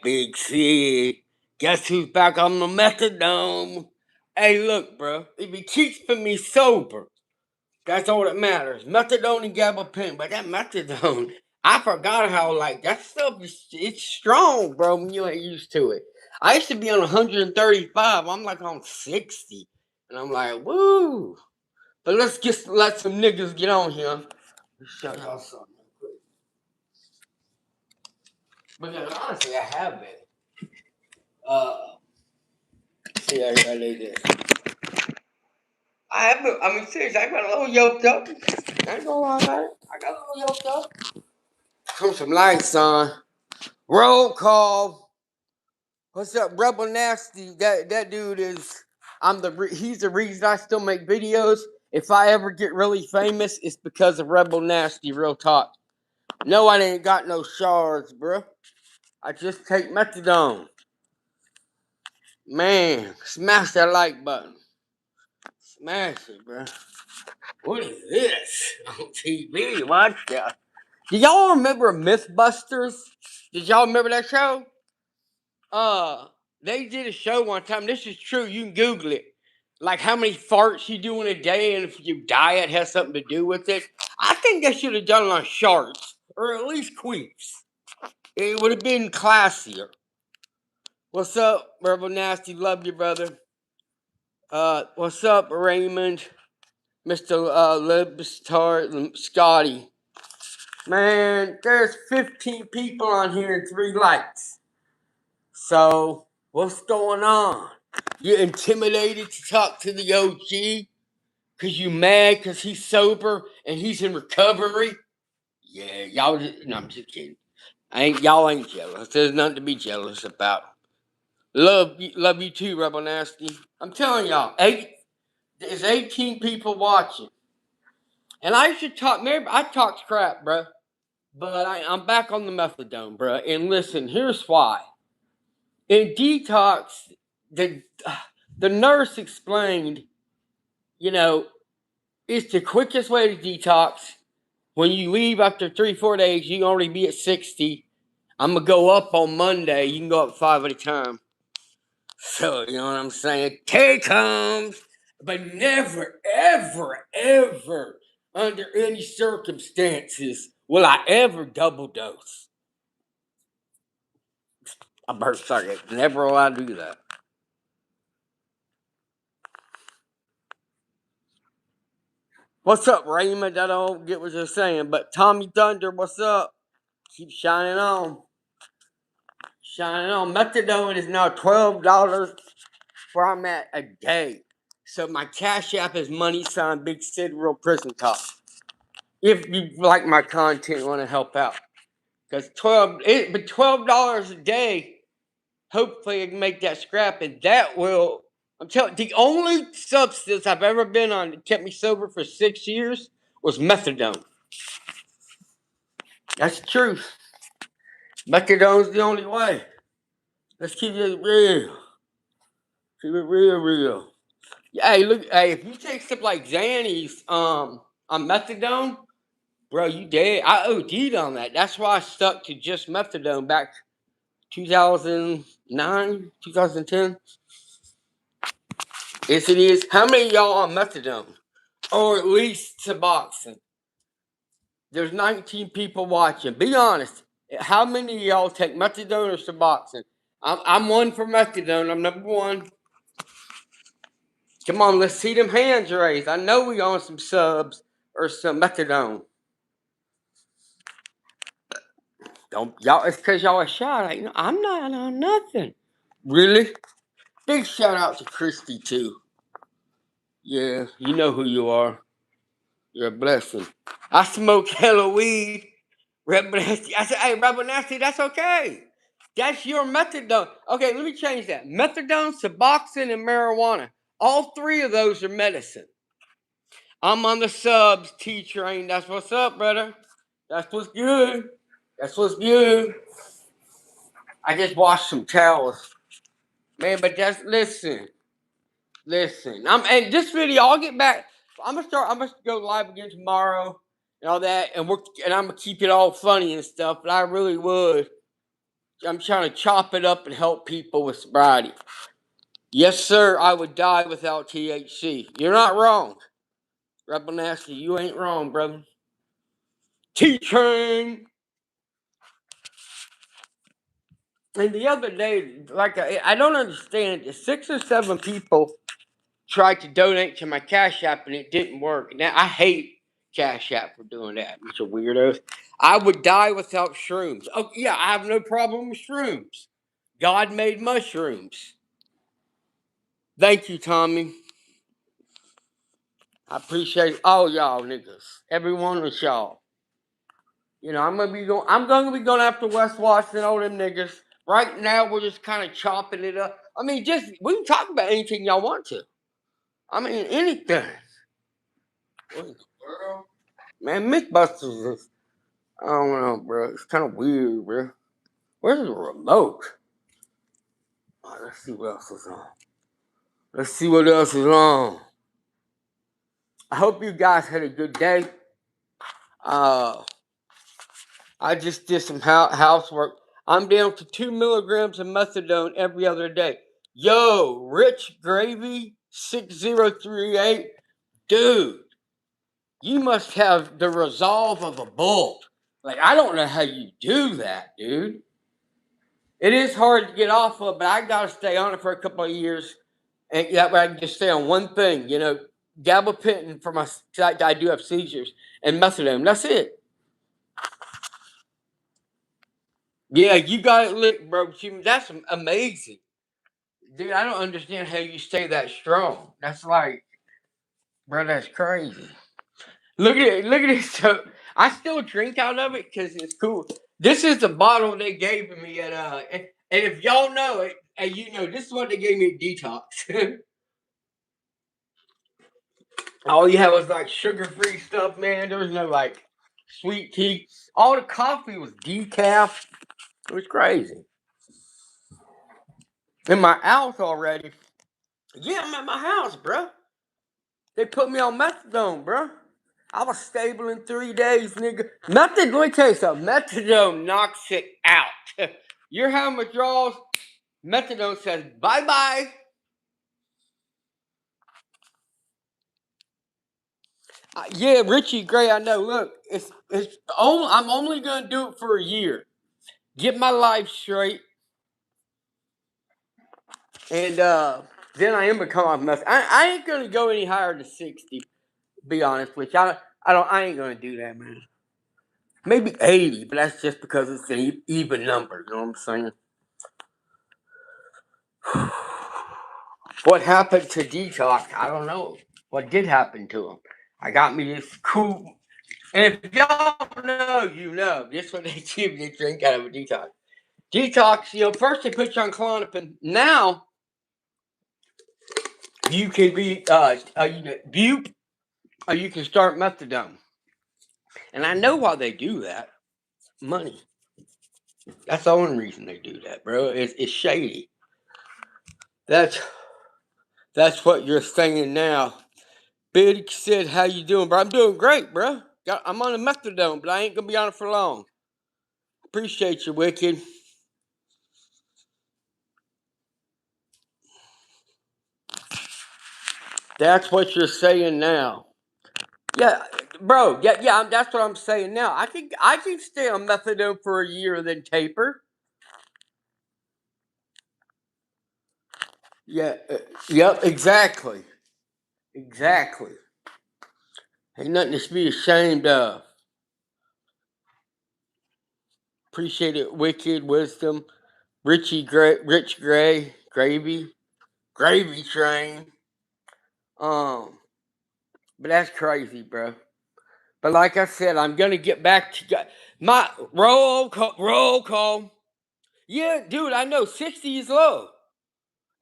Big C. Guess who's back on the methadone? Hey, look, bro. If it keeps me sober, that's all that matters. Methadone and gabapentin, but that methadone, I forgot how like that stuff is. It's strong, bro. When you ain't used to it. I used to be on 135. I'm like on 60, and I'm like, woo. But let some niggas get on here. Let's show y'all something real quick. Because honestly, I have been. Uh, see, I laid this. I have been. I mean, seriously, I got a little yoked up. I ain't gonna lie about it. I got a little yoked up. Come some lights on. Roll call. What's up, Rebel Nasty? That dude is. He's the reason I still make videos. If I ever get really famous, it's because of Rebel Nasty. Real talk. No, I ain't got no shards, bro. I just take methadone. Man, smash that like button. Smash it, bro. What is this on TV? Watch that. Do y'all remember Mythbusters? Did y'all remember that show? They did a show one time. This is true. You can Google it. Like how many farts you do in a day, and if your diet has something to do with it. I think they should have done it on sharks, or at least queefs. It would have been classier. What's up, Rebel Nasty? Love you, brother. What's up, Raymond? Mr. Libstar Scotty. Man, there's 15 people on here and 3 likes. So, what's going on? You intimidated to talk to the OG? Because you mad because he's sober and he's in recovery? Yeah, y'all just, no, I'm just kidding. Y'all ain't jealous. There's nothing to be jealous about. Love you too, Rebel Nasty. I'm telling y'all, there's 18 people watching. And I should talk, maybe I talked crap, bro. But I'm back on the methadone, bro. And listen, here's why. In Detox, the nurse explained, you know, it's the quickest way to detox. When you leave after 3-4 days, you can already be at 60. I'm going to go up on Monday. You can go up 5 at a time. So, you know what I'm saying? Take comes, but never, ever, ever, under any circumstances, will I ever double dose. I'm hurt, sorry. Never will I do that. What's up, Raymond? I don't get what you're saying, but Tommy Thunder, what's up? Keep shining on. Shining on. Methadone is now $12 where I'm at a day. So my Cash App is money sign Big Sid Real Prison Talk. If you like my content, want to help out, because $12 a day. Hopefully, I can make that scrap, and that will. I'm telling. The only substance I've ever been on that kept me sober for 6 years was methadone. That's the truth. Methadone's the only way. Let's keep it real. Keep it real. Hey, look. Hey, if you take stuff like Xannies, on methadone, bro, you dead. I OD'd on that. That's why I stuck to just methadone back 2009, 2010. Yes, it is. How many of y'all on methadone? Or at least Suboxone? There's 19 people watching. Be honest. How many of y'all take methadone or Suboxone? I'm one for methadone. I'm number one. Come on, let's see them hands raised. I know we on some subs or some methadone. Don't y'all? It's because y'all are shy. Like, I'm not on nothing. Really? Big shout out to Christy too. Yeah, you know who you are. You're a blessing. I smoke hella weed. Rebel Nasty. I said, hey, Rebel Nasty, that's okay. That's your methadone. Okay, let me change that. Methadone, Suboxone, and marijuana. All 3 of those are medicine. I'm on the subs T train. That's what's up, brother. That's what's good. That's what's good. I just washed some towels. Man, but that's listen. And this video, I'll get back. I'm gonna go live again tomorrow and all that, and I'm gonna keep it all funny and stuff, but I really would. I'm trying to chop it up and help people with sobriety. Yes, sir, I would die without THC. You're not wrong. Rebel Nasty, you ain't wrong, brother. T-Train. And the other day, like, I don't understand. 6 or 7 people tried to donate to my Cash App and it didn't work. Now, I hate Cash App for doing that. It's a weirdo. I would die without shrooms. Oh, yeah, I have no problem with shrooms. God made mushrooms. Thank you, Tommy. I appreciate all y'all niggas. Every one of y'all. You know, I'm gonna be going after West Washington, all them niggas. Right now we're just kind of chopping it up. I mean, just we can talk about anything y'all want to. I mean anything. What in the world? Man, Mythbusters is, I don't know, bro. It's kind of weird, bro. Where's the remote? Oh, let's see what else is on. Let's see what else is on. I hope you guys had a good day. I just did some housework. I'm down to 2 milligrams of methadone every other day. Yo, Rich Gravy 6038, dude, you must have the resolve of a bull. Like, I don't know how you do that, dude. It is hard to get off of, but I gotta stay on it for a couple of years, and that way I can just stay on one thing. You know, gabapentin for my. I do have seizures, and methadone. That's it. Yeah, you got it lit, bro. That's amazing. Dude, I don't understand how you stay that strong. That's like, bro, that's crazy. Look at it. Look at it. So I still drink out of it because it's cool. This is the bottle they gave me at and if y'all know it, and you know, this is what they gave me at Detox. All you had was like sugar-free stuff, man. There was no like sweet tea. All the coffee was decaf. It was crazy. In my house already. Yeah, I'm at my house, bro. They put me on methadone, bro. I was stable in 3 days, nigga. Let me tell you something. Methadone knocks it out. You're having withdrawals. Methadone says bye bye. Yeah, Richie Gray. I know. Look, it's only, I'm only gonna do it for a year. Get my life straight, and then I am become off meth. I ain't gonna go any higher than 60. Be honest with you. I ain't gonna do that, man. Maybe 80, but that's just because it's an even number. You know what I'm saying? What happened to Detox? I don't know. What did happen to him? I got me this cool. And if y'all know, you know. This is what they give you to drink out of a Detox. Detox, you know, first they put you on Klonopin. Now, you can be, you know, Bupe, or you can start Methadone. And I know why they do that. Money. That's the only reason they do that, bro. It's shady. That's that's what you're saying now. Big said, "How you doing, bro?" I'm doing great, bro. I'm on a methadone, but I ain't gonna be on it for long. Appreciate you, Wicked. That's what you're saying now. Yeah, bro. Yeah, yeah. That's what I'm saying now. I can stay on methadone for a year and then taper. Yeah. Yep. Exactly. Exactly. Ain't nothing to be ashamed of. Appreciate it, Wicked Wisdom, Rich Gray, Gravy Train. Um, but that's crazy, bro. But like I said, I'm gonna get back to my roll call. Roll call. Yeah, dude, I know 60 is low.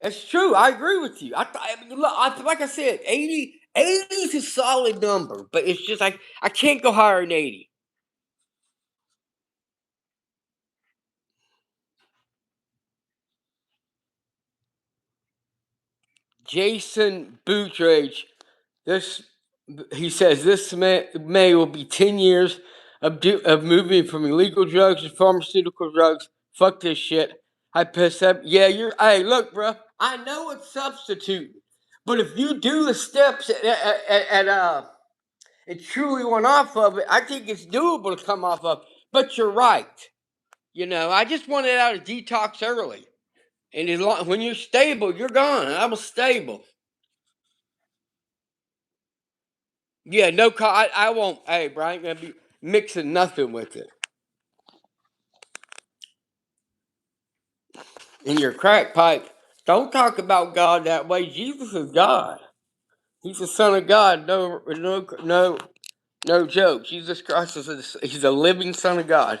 It's true. I agree with you. Like I said, 80 is a solid number, but it's just like I can't go higher than 80. Jason Boutrage, this he says this May will be 10 years of moving from illegal drugs to pharmaceutical drugs Fuck this shit. I piss up. Yeah, hey, look, bro. I know it's substitute, but if you do the steps and truly went off of it, I think it's doable to come off of. But you're right. I just wanted out of detox early. And when you're stable, you're gone. I was stable. Yeah, no, I won't. Hey, bro, I ain't gonna be mixing nothing with it. In your crack pipe, don't talk about God that way. Jesus is God. He's the Son of God. No joke. Jesus Christ he's a living Son of God.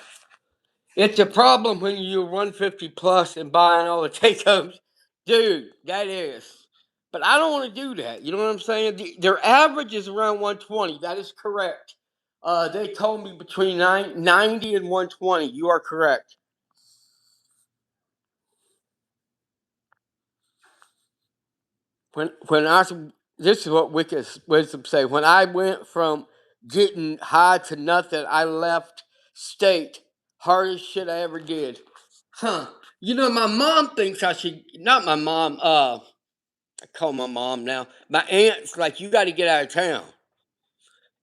It's a problem when you 150 plus and buying all the take-homes. Dude, that is. But I don't want to do that. You know what I'm saying? Their average is around 120. That is correct. They told me between 90 and 120. You are correct. This is what wicked wisdom say. When I went from getting high to nothing, I left state. Hardest shit I ever did. Huh. My mom thinks I should, not my mom, I call my mom now. My aunt's like, you got to get out of town.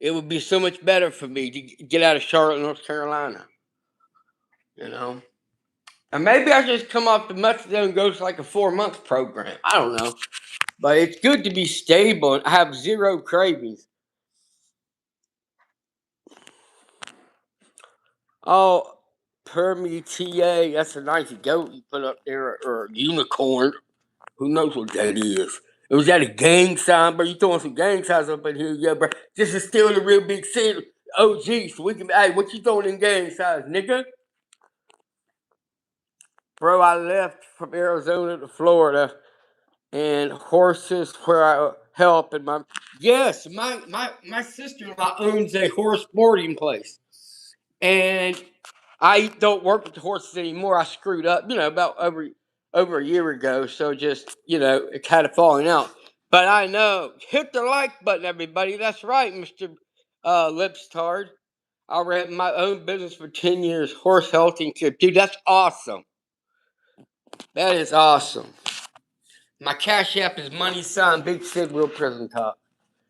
It would be so much better for me to get out of Charlotte, North Carolina. And maybe I just come off the methadone and go to like a 4-month program. I don't know. But it's good to be stable and have zero cravings. Oh, Permeta, that's a nice goat you put up there, or a unicorn. Who knows what that is? It was that a gang sign, bro. You throwing some gang signs up in here, yeah, bro. This is still the real big city. Oh, geez, so we can. Hey, what you throwing in gang signs, nigga? Bro, I left from Arizona to Florida, and horses where I help. And my sister-in-law owns a horse boarding place, and I don't work with the horses anymore. I screwed up, about over a year ago. So just, it kind of falling out. But I know. Hit the like button, everybody. That's right, Mr. Lipstard. I ran my own business for 10 years, horse health and care. Dude, that's awesome. That is awesome. My cash app is money sign Big Sid Real Prison Talk.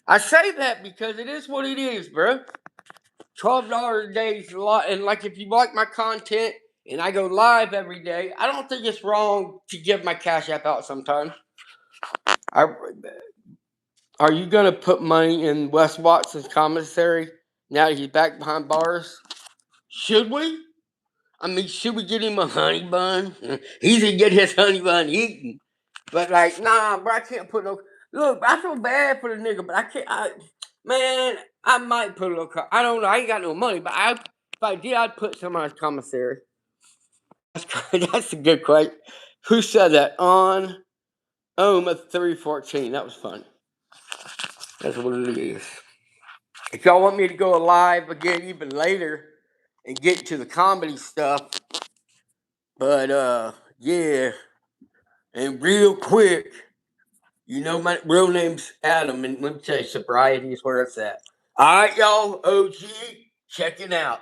I say that because it is what it is, bro. $12 a day is a lot. And like if you like my content and I go live every day, I don't think it's wrong to give my cash app out sometimes. Are you going to put money in Wes Watson's commissary now that he's back behind bars? Should we? I mean, should we get him a honey bun? He's going to get his honey bun eaten. But like, nah, bro, I can't put no. Look, I feel bad for the nigga, but I can't. Man, I might put a little. I don't know. I ain't got no money, but if I did, I'd put some on his commissary. That's a good question. Who said that? On Oma 314. That was fun. That's what it is. If y'all want me to go live again even later and get to the comedy stuff, but yeah, and real quick. My real name's Adam, and let me tell you, sobriety is where it's at. All right, y'all, OG, check it out.